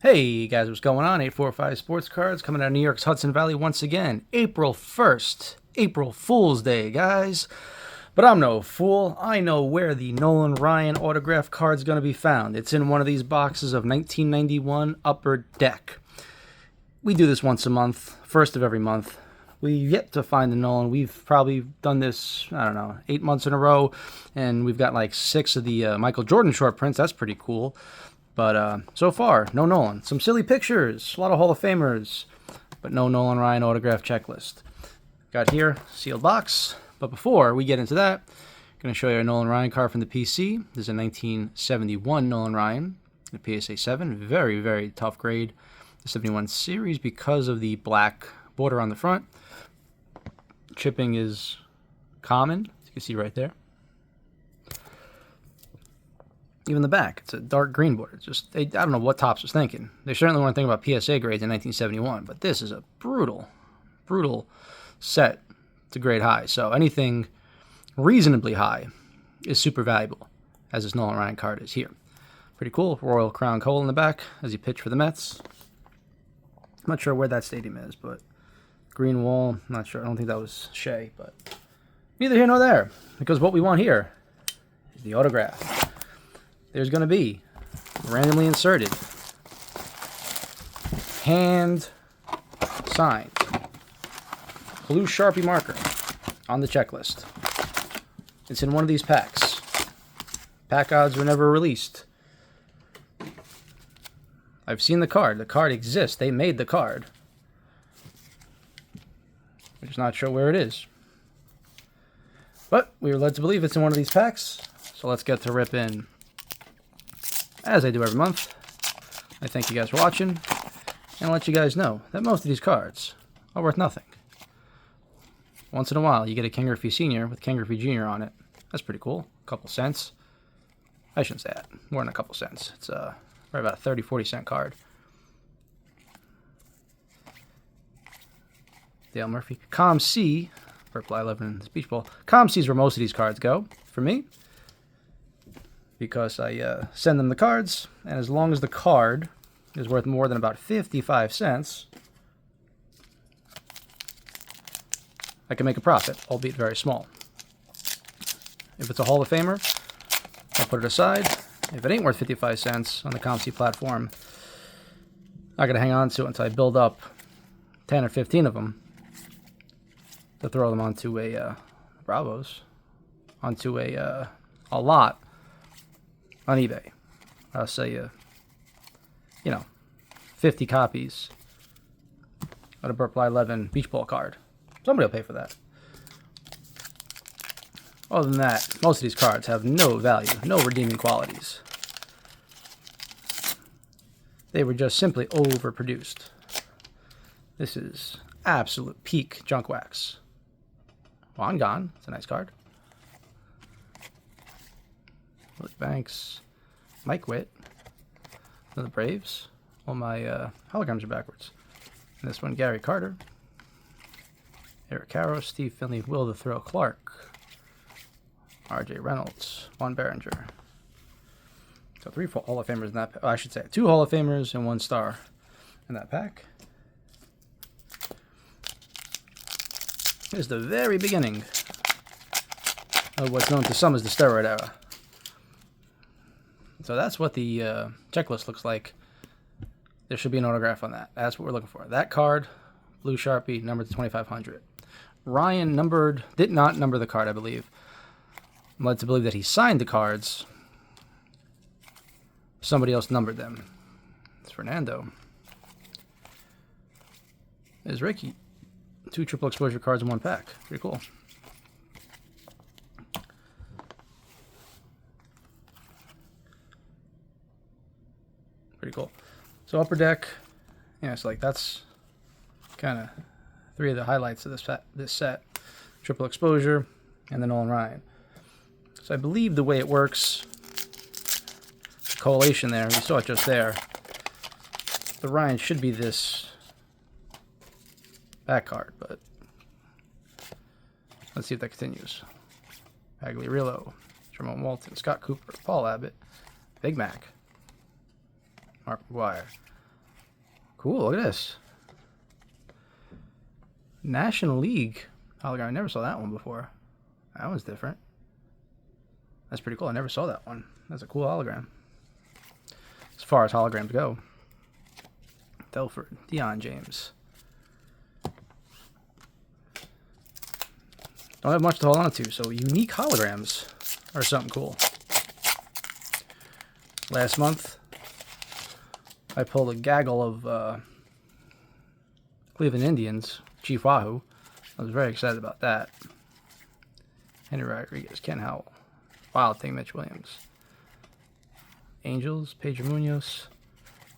Hey guys, what's going on? 845 Sports Cards coming out of New York's Hudson Valley once again. April 1st, April Fool's Day, guys. But I'm no fool. I know where the Nolan Ryan autograph card's going to be found. It's in one of these boxes of 1991 Upper Deck. We do this once a month, first of every month. We've yet to find the Nolan. We've probably done this, 8 months in a row, and we've got like 6 of the Michael Jordan short prints. That's pretty cool. But so far, no Nolan. Some silly pictures, a lot of Hall of Famers, but no Nolan Ryan autograph checklist. Got here, sealed box. But before we get into that, I'm going to show you a Nolan Ryan card from the PC. This is a 1971 Nolan Ryan, a PSA 7. Very, very tough grade. The 71 series because of the black border on the front. Chipping is common, as you can see right there. Even the back, it's a dark green border. I don't know what Topps was thinking. They certainly weren't thinking about PSA grades in 1971, but this is a brutal, brutal set to grade high. So anything reasonably high is super valuable, as this Nolan Ryan card is here. Pretty cool. Royal Crown Cole in the back as you pitch for the Mets. I'm not sure where that stadium is, but green wall, not sure. I don't think that was Shea, but neither here nor there, because what we want here is the autograph. There's going to be randomly inserted, hand signed, blue Sharpie marker on the checklist. It's in one of these packs. Pack odds were never released. I've seen the card. The card exists. They made the card. We're just not sure where it is. But we were led to believe it's in one of these packs. So let's get to rip in. As I do every month, I thank you guys for watching, and I'll let you guys know that most of these cards are worth nothing. Once in a while, you get a Ken Griffey Sr. with Ken Griffey Jr. on it. That's pretty cool. A couple cents. I shouldn't say that. More than a couple cents. It's right about a 30, 40 cent card. Dale Murphy. Com C, Purple 11 in this Beach Ball. Com C is where most of these cards go, for me. Because I send them the cards, and as long as the card is worth more than about 55 cents, I can make a profit, albeit very small. If it's a Hall of Famer, I'll put it aside. If it ain't worth 55 cents on the ComC platform, I gotta hang on to it until I build up 10 or 15 of them to throw them onto a onto a lot on eBay. I'll sell you, 50 copies of a Purple 11 Beach Ball card. Somebody will pay for that. Other than that, most of these cards have no value, no redeeming qualities. They were just simply overproduced. This is absolute peak junk wax. Juan Gone, it's a nice card. Willie Banks, Mike Witt, the Braves. All my holograms are backwards. And this one, Gary Carter, Eric Carroll, Steve Finley, Will the Thrill Clark, R.J. Reynolds, Juan Berenger. So 3 Hall of Famers in that pack. Oh, I should say 2 Hall of Famers and 1 star in that pack. Here's the very beginning of what's known to some as the steroid era. So that's what the checklist looks like. There should be an autograph on that. That's what we're looking for. That card, blue Sharpie, numbered to 2500. Ryan did not number the card, I believe. I'm led to believe that he signed the cards. Somebody else numbered them. It's Fernando. There's Ricky. 2 triple exposure cards in 1 pack. Pretty cool. Pretty cool. So Upper Deck, it's like that's kind of 3 of the highlights of this set. Triple exposure and the Nolan Ryan. So I believe the way it works, the collation there, we saw it just there. The Ryan should be this back card, but let's see if that continues. Pagliarillo, Jerome Walton, Scott Cooper, Paul Abbott, Big Mac, Mark McGuire, Cool, look at this. National League hologram. I never saw that one before. That one's different. That's pretty cool. I never saw that one. That's a cool hologram. As far as holograms go. Delford, Deion James. Don't have much to hold on to, so unique holograms are something cool. Last month, I pulled a gaggle of Cleveland Indians, Chief Wahoo. I was very excited about that. Henry Rodriguez, Ken Howell, Wild Thing, Mitch Williams. Angels, Pedro Munoz,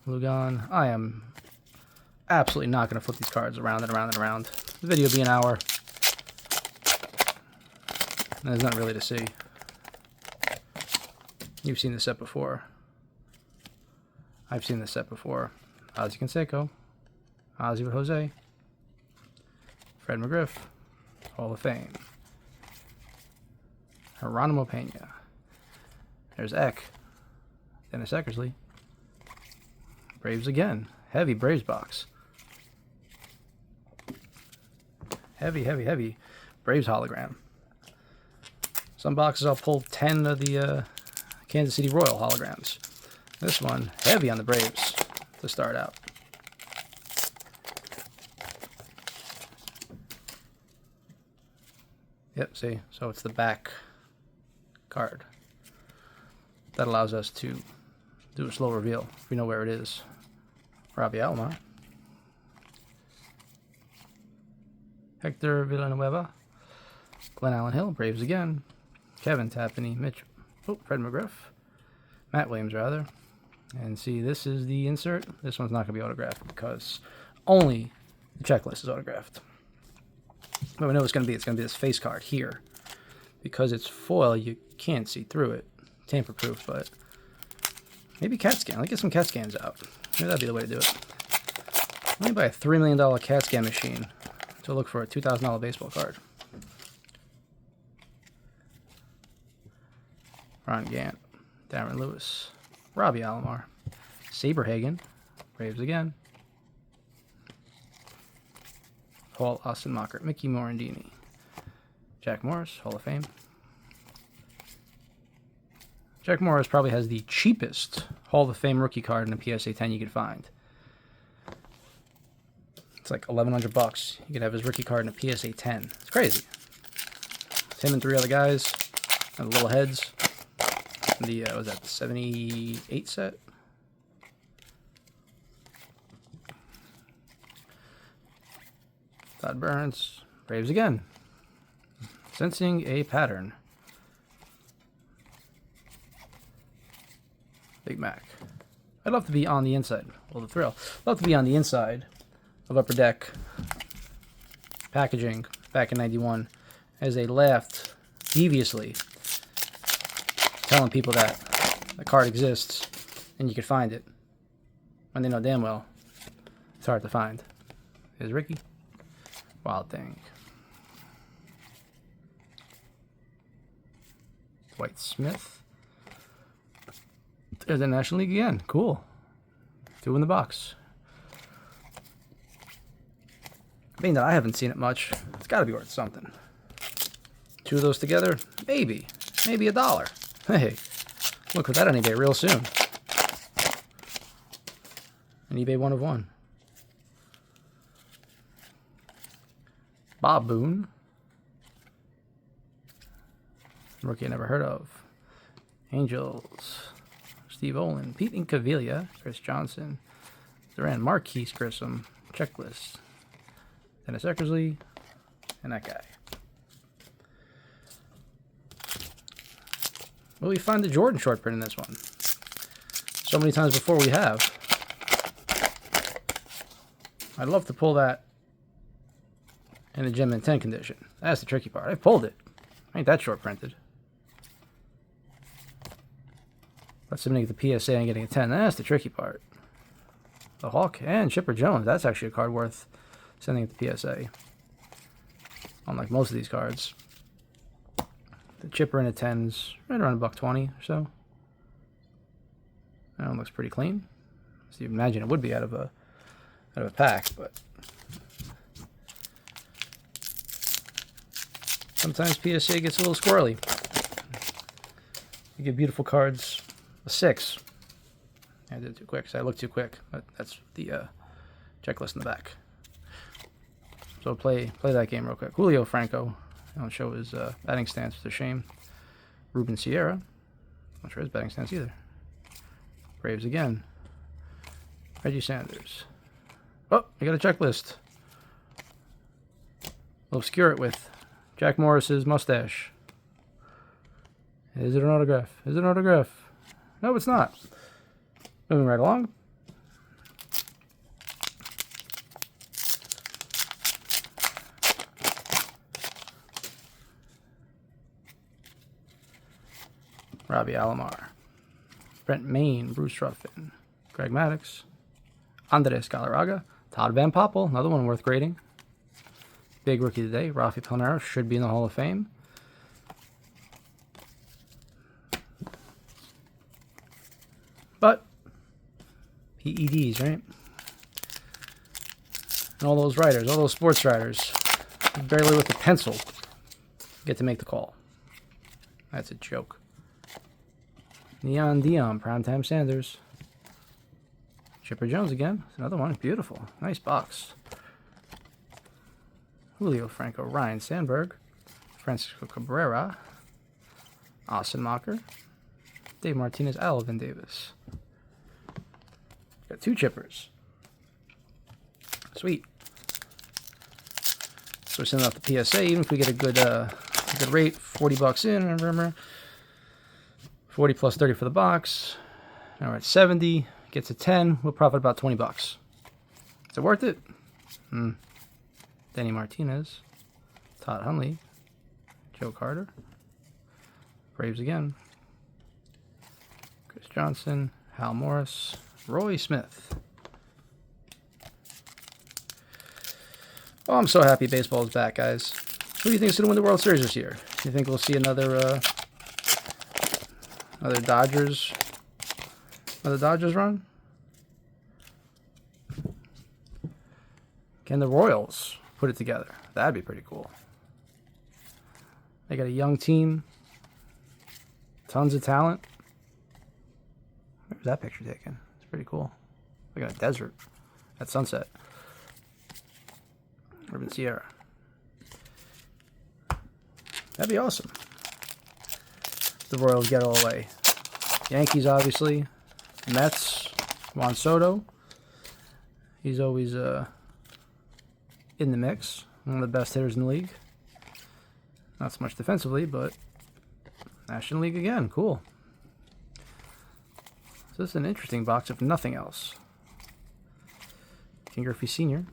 Lugan. I am absolutely not going to flip these cards around and around and around. The video will be an hour. And there's nothing really to see. You've seen this set before. I've seen this set before. Ozzie Canseco, Ozzie with Jose, Fred McGriff, Hall of Fame, Geronimo Pena. There's Eck, Dennis Eckersley, Braves again, heavy Braves box. Heavy, heavy, heavy Braves hologram. Some boxes I'll pull 10 of the Kansas City Royal holograms. This one, heavy on the Braves to start out. Yep, see, so it's the back card. That allows us to do a slow reveal if we know where it is. Robbie Alomar. Hector Villanueva. Glenn Allen Hill, Braves again. Kevin Tapani, Mitch, Fred McGriff. Matt Williams, rather. And see, this is the insert. This one's not going to be autographed because only the checklist is autographed. But we know it's going to be this face card here. Because it's foil, you can't see through it. Tamper proof, but maybe CAT scan. Let's get some CAT scans out. Maybe that'd be the way to do it. Let me buy a $3 million CAT scan machine to look for a $2,000 baseball card. Ron Gant, Darren Lewis, Robbie Alomar, Saberhagen, Braves again, Paul Austin-Mocker, Mickey Morandini, Jack Morris, Hall of Fame. Jack Morris probably has the cheapest Hall of Fame rookie card in a PSA 10 you could find. It's like $1,100. You could have his rookie card in a PSA 10. It's crazy. It's him and 3 other guys, and the little heads. The what was that, the 78 set? Todd Burns, Braves again. Sensing a pattern. Big Mac. I'd love to be on the inside. Well, the thrill. I'd love to be on the inside of Upper Deck packaging back in '91 as they laughed deviously, telling people that the card exists and you can find it when they know damn well it's hard to find. Here's Ricky. Wild Thing. Dwight Smith. There's the National League again. Cool. 2 in the box. Being that I haven't seen it much, it's got to be worth something. 2 of those together, maybe $1. Hey, look for that on eBay real soon. An eBay 1 of 1. Bob Boone. Rookie I never heard of. Angels. Steve Olin. Pete Incaviglia. Chris Johnson. Duran Marquise Grissom. Checklist. Dennis Eckersley. And that guy. Will we find the Jordan short print in this one? So many times before we have. I'd love to pull that in a gem in 10 condition. That's the tricky part. I've pulled it. Ain't that short printed. But submitting the PSA and getting a 10, that's the tricky part. The Hawk and Chipper Jones, that's actually a card worth sending it to PSA. Unlike most of these cards. The Chipper in a 10's right around $120 or so. That one looks pretty clean. So you imagine it would be out of a out of a pack, but sometimes PSA gets a little squirrely. You give beautiful cards a 6. I did it too quick, so I looked too quick, but that's the checklist in the back. So play that game real quick. Julio Franco. I don't show his batting stance. It's a shame. Ruben Sierra. Not sure his batting stance either. Braves again. Reggie Sanders. Oh, I got a checklist. We'll obscure it with Jack Morris's mustache. Is it an autograph? Is it an autograph? No, it's not. Moving right along. Robbie Alomar. Brent Maine, Bruce Ruffin, Greg Maddux, Andres Galarraga, Todd Van Poppel, another one worth grading. Big rookie today, Rafi Palmeiro should be in the Hall of Fame. But PEDs, right? And all those writers, all those sports writers, barely with a pencil, get to make the call. That's a joke. Neon Dion, Primetime Sanders. Chipper Jones again. That's another one. Beautiful. Nice box. Julio Franco, Ryan Sandberg, Francisco Cabrera, Austin Mocker, Dave Martinez, Alvin Davis. Got 2 chippers. Sweet. So we're sending off the PSA, even if we get a good rate, $40 in, remember? 40 plus 30 for the box. Now we're at 70. Gets a 10. We'll profit about $20. Is it worth it? Danny Martinez. Todd Hundley. Joe Carter. Braves again. Chris Johnson. Hal Morris. Roy Smith. Oh, I'm so happy baseball is back, guys. Who do you think is going to win the World Series this year? Do you think we'll see another Dodgers run? Can the Royals put it together? That'd be pretty cool. They got a young team, tons of talent. Where's that picture taken? It's pretty cool. We got a desert at sunset. Ruben Sierra. That'd be awesome. The Royals get all the way. Yankees, obviously. Mets. Juan Soto. He's always in the mix. One of the best hitters in the league. Not so much defensively, but National League again. Cool. So this is an interesting box, if nothing else. King Griffey Sr.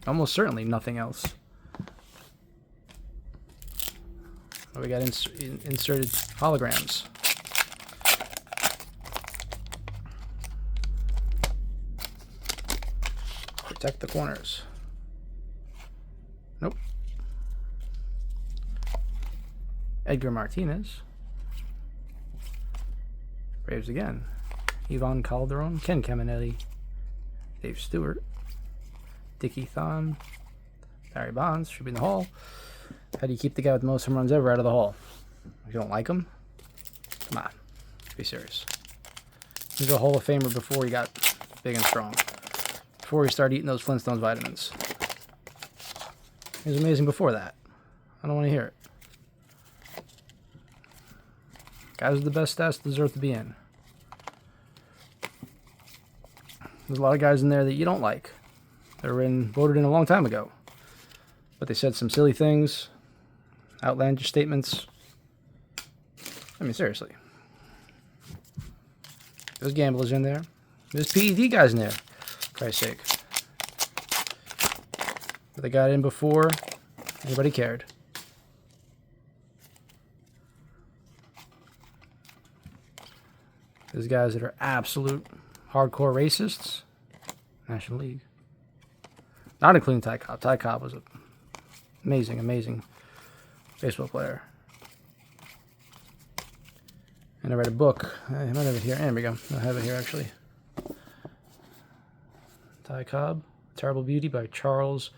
Almost certainly nothing else. Oh, we got inserted holograms. Protect the corners. Nope. Edgar Martinez. Braves again. Ivan Calderon, Ken Caminelli, Dave Stewart, Dickie Thon, Barry Bonds should be in the Hall. How do you keep the guy with the most home runs ever out of the Hall? If you don't like him, come on, be serious. He's a Hall of Famer before he got big and strong. Before he started eating those Flintstones vitamins. He was amazing before that. I don't want to hear it. Guys with the best stats deserve to be in. There's a lot of guys in there that you don't like. They were voted in a long time ago. But they said some silly things, outlandish statements. I mean, seriously. There's gamblers in there. There's PED guys in there, for Christ's sake. But they got in before anybody cared. There's guys that are absolute hardcore racists. National League. Not including Ty Cobb. Ty Cobb was an amazing, amazing baseball player. And I read a book. I might have it here. There we go. I have it here, actually. Ty Cobb, Terrible Beauty by Charles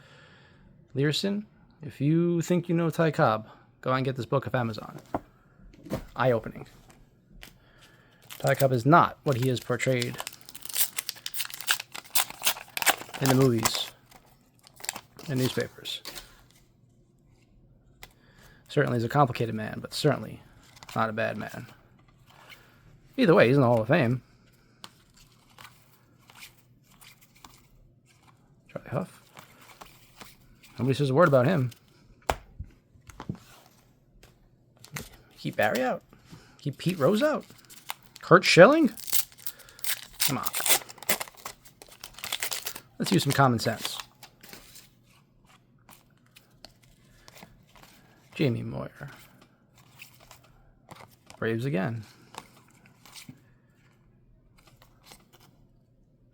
Learson. If you think you know Ty Cobb, go and get this book off Amazon. Eye-opening. Ty Cobb is not what he is portrayed in the movies and newspapers. Certainly is a complicated man, but certainly not a bad man. Either way, he's in the Hall of Fame. Charlie Huff. Nobody says a word about him. Keep Barry out. Keep Pete Rose out. Kurt Schilling? Come on. Let's use some common sense. Jamie Moyer. Braves again.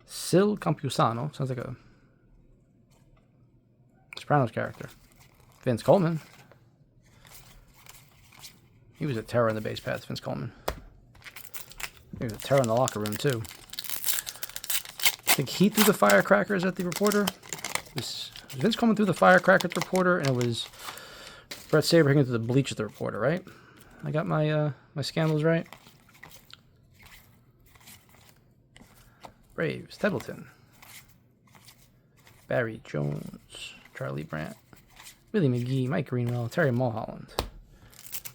Sil Campusano. Sounds like a Sopranos character. Vince Coleman. He was a terror in the base paths, Vince Coleman. He was a terror in the locker room, too. I think he threw the firecrackers at the reporter. Vince Coleman threw the firecracker at the reporter, and it was Brett Saberhagen threw the bleach at the reporter, right? I got my my scandals right. Braves, Tebbleton. Barry Jones. Charlie Brandt. Willie McGee. Mike Greenwell. Terry Mulholland.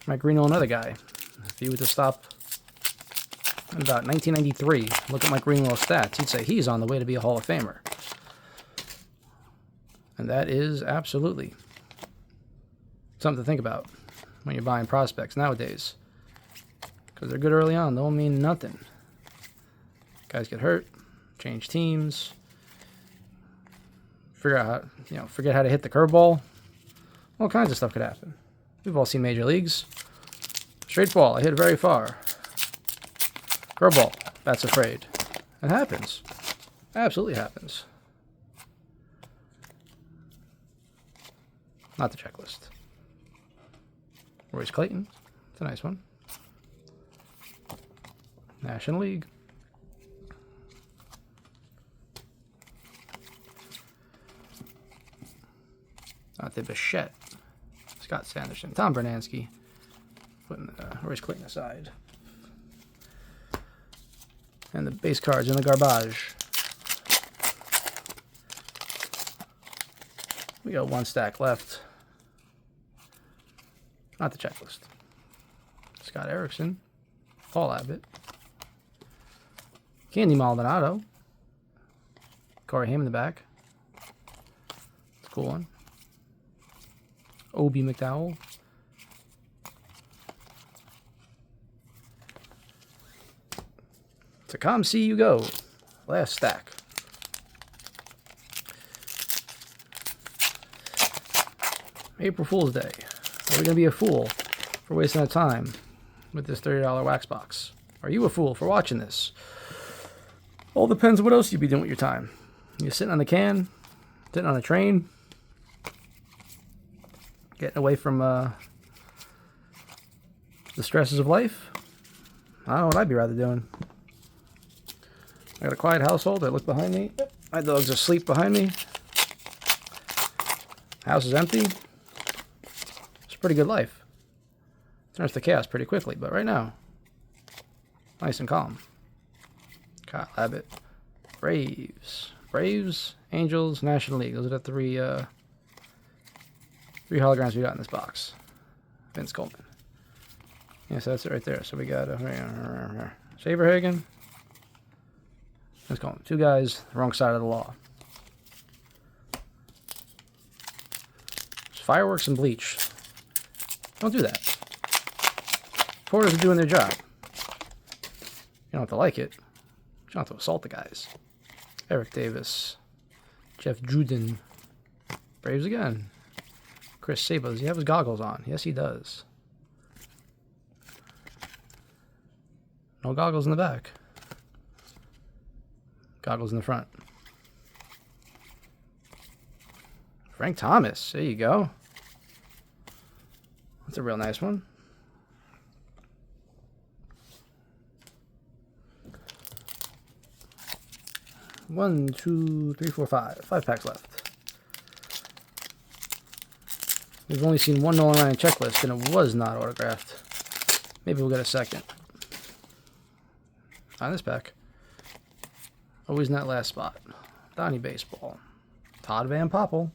Mike Greenwell, another guy. If he were to stop in about 1993, look at Mike Greenwell's stats, he'd say he's on the way to be a Hall of Famer. And that is absolutely something to think about when you're buying prospects nowadays. Because they're good early on, they'll mean nothing. Guys get hurt, change teams, forget how to hit the curveball. All kinds of stuff could happen. We've all seen major leagues. Straight ball, I hit very far. Curveball, that's afraid. It happens. Absolutely happens. Not the checklist. Royce Clayton. It's a nice one. National League. Dante Bichette. Scott Sanderson. Tom Bernansky. Putting Royce Clayton aside. And the base cards in the garbage. We got one stack left. Not the checklist. Scott Erickson. Paul Abbott. Candy Maldonado. Corey Haim in the back. It's a cool one. Obie McDowell. To come see you go. Last stack. April Fool's Day. Are we going to be a fool for wasting our time with this $30 wax box? Are you a fool for watching this? All depends on what else you'd be doing with your time. You're sitting on the can, sitting on a train, getting away from the stresses of life. I don't know what I'd be rather doing. I got a quiet household. I look behind me. My dog's asleep behind me. House is empty. It's a pretty good life. Turns to chaos pretty quickly, but right now, nice and calm. Kyle Abbott. Braves. Braves, Angels, National League. Those are the three holograms we got in this box. Vince Coleman. Yes, that's it right there. So we got Saberhagen. Vince Coleman. Two guys, the wrong side of the law. It's fireworks and bleach. Don't do that. Reporters are doing their job. You don't have to like it. You don't have to assault the guys. Eric Davis. Jeff Juden. Braves again. Chris Sabo. Does he have his goggles on? Yes, he does. No goggles in the back. Goggles in the front. Frank Thomas. There you go. That's a real nice one. 1, 2, 3, 4, 5. 5 packs left. We've only seen one Nolan Ryan checklist, and it was not autographed. Maybe we'll get a second. On this pack. Always in that last spot. Donnie Baseball. Todd Van Poppel.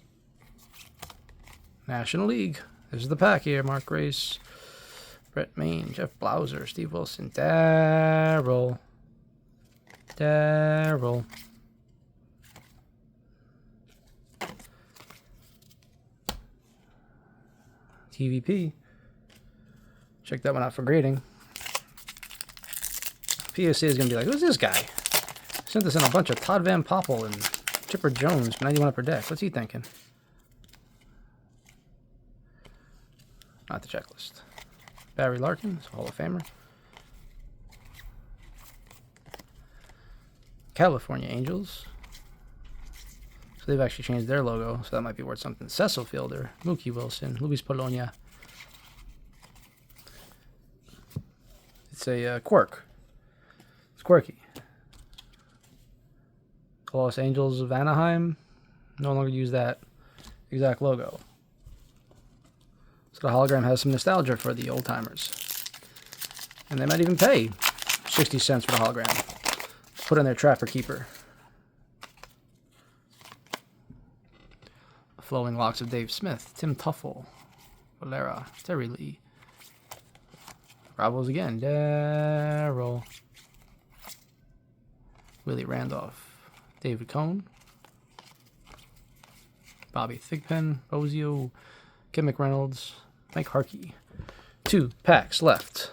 National League. This is the pack here. Mark Grace. Brett Maine. Jeff Blauser. Steve Wilson. Darryl. TVP. Check that one out for grading. PSA is going to be like, who's this guy? Sent us in a bunch of Todd Van Poppel and Chipper Jones, 91 upper deck. What's he thinking? Not the checklist. Barry Larkin, Hall of Famer. California Angels. So they've actually changed their logo, so that might be worth something. Cecil Fielder, Mookie Wilson, Luis Polonia. It's a quirk. It's quirky. Los Angels of Anaheim no longer use that exact logo. So the hologram has some nostalgia for the old timers. And they might even pay 60 cents for the hologram. Put in their trapper keeper. Flowing Locks of Dave Smith, Tim Tuffle, Valera, Terry Lee. Bravos again, Darryl. Willie Randolph, David Cohn, Bobby Thigpen, Bozio, Kim McReynolds, Mike Harkey. 2 packs left.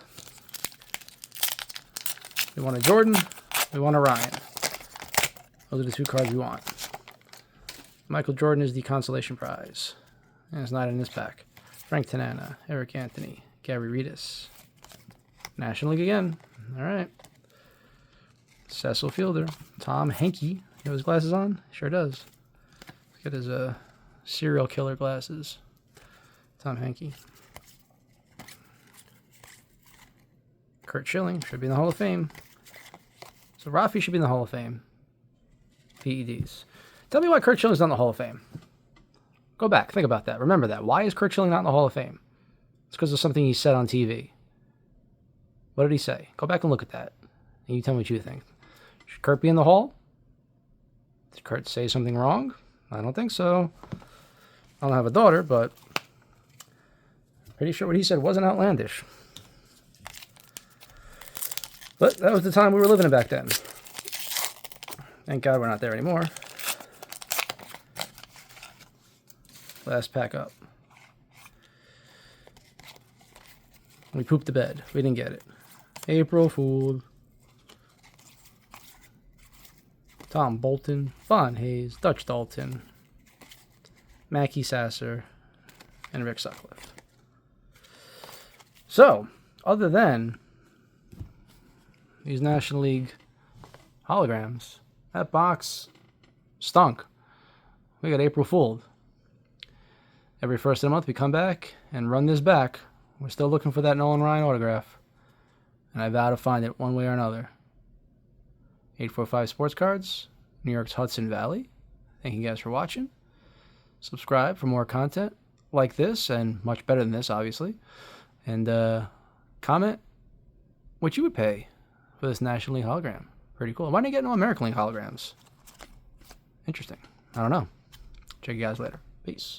We want a Jordan, we want a Ryan. Those are the 2 cards we want. Michael Jordan is the consolation prize. And it's not in this pack. Frank Tanana, Eric Anthony, Gary Redus. National League again. All right. Cecil Fielder, Tom Henke. You have his glasses on? Sure does. Let's get his serial killer glasses. Tom Henke. Kurt Schilling should be in the Hall of Fame. So Rafi should be in the Hall of Fame. PEDs. Tell me why Kurt Schilling's not in the Hall of Fame. Go back. Think about that. Remember that. Why is Kurt Schilling not in the Hall of Fame? It's because of something he said on TV. What did he say? Go back and look at that. And you tell me what you think. Should Kurt be in the Hall? Did Kurt say something wrong? I don't think so. I don't have a daughter, but pretty sure what he said wasn't outlandish. But that was the time we were living in back then. Thank God we're not there anymore. Last pack up. We pooped the bed. We didn't get it. April Fool. Tom Bolton, Von Hayes, Dutch Dalton, Mackie Sasser, and Rick Sutcliffe. So, other than these National League holograms, that box stunk. We got April Fooled. Every first of the month we come back and run this back. We're still looking for that Nolan Ryan autograph. And I vow to find it one way or another. 845 Sports Cards, New York's Hudson Valley. Thank you guys for watching. Subscribe for more content like this and much better than this, obviously. And comment what you would pay for this National League hologram. Pretty cool. Why didn't you get no American League holograms? Interesting. I don't know. Check you guys later. Peace.